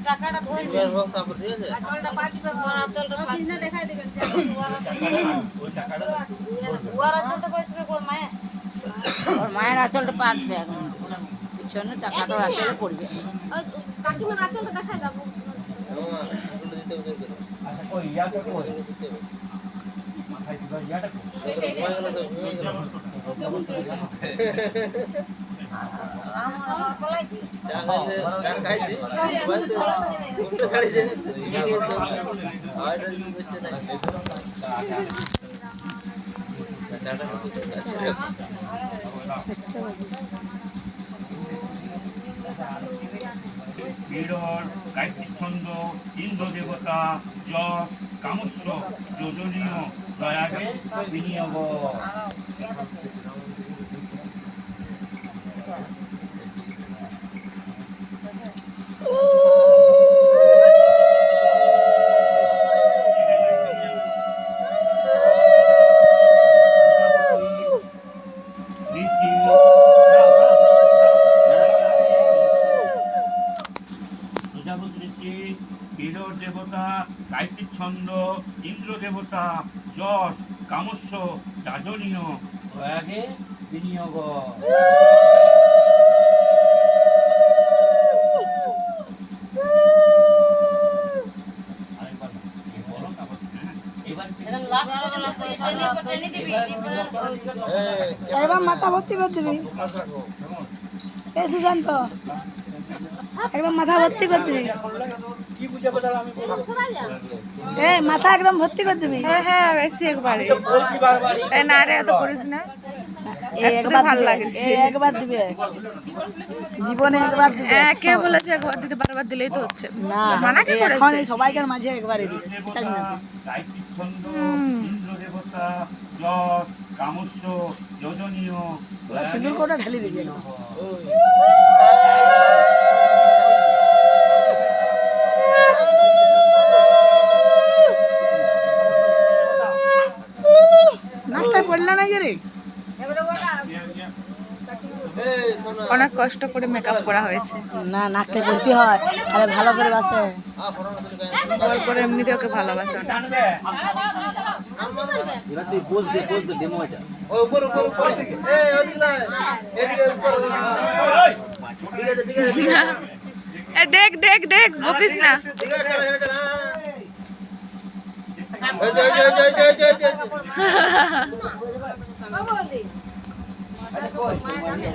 টাকাটা ধরবে তারপর ঠিক আছে আচলটা পাঠিবে ওর আচলটা কিনা দেখাই দিবেন যে ওই টাকাটা ওর আচলটা পাঠিবে কোন মায়ে ওর মায়ের আচলটা পাঠবে এখন পিছনে টাকাটা আচলে পড়বে কাকিমার আচলটা দেখাই দাও আচ্ছা কই ইয়াটা কই মাথায় দিবা ইয়াটা আমার পলাইছি চাল খাইছি বলতে উল্টো ছাড়িছে আইটা দিন হচ্ছে না টাটা আচ্ছা বিরল গায়ত্রী ছন্দ ইন্দ্র দেবতা যশ কামস্য যোজনীয় দয়াকে বিনিয়োগ বিরল দেবতা গায়ত্রী ছন্দ ইন্দ্র দেবতা যশ কামস্য যাজনীয় দয়াকে বিনিয়োগ এবার মাথা ভর্তি করে দিবি সুশান্ত একদম মাথা ভর্তি করে দিবি মাথা একদম ভর্তি করে দিবি হ্যাঁ বেশি একবারে না রে এত করিস না একবার ভালো লাগে একবার দিবে জীবনে একবার দিবে কে বলেছে একবার দিতে বারবার দিলেই তো হচ্ছে না মানা কে করেছে এখন সবাইকার মাঝে একবারই দিবে চাই না গায়ত্রী ছন্দ ইন্দ্র দেবতা যশ কামস্য যোজনীয় সিঁদুর কোটা ঢালি দিবি না নাকটায় পড়ল না রে অনেক কষ্ট করে মেকআপ করা হয়েছে না নাকটা পড়তে হয় আরে ভালো করে বাসে সবার পরে এমনিতে ওকে ভালোবাসে এবার তুই পোজ দে ডেমো এটা ও উপর এই ওদিকে না এদিকে উপর ঠিক আছে এ দেখ দেখ দেখ বকিস না ঠিক আছে চল ওই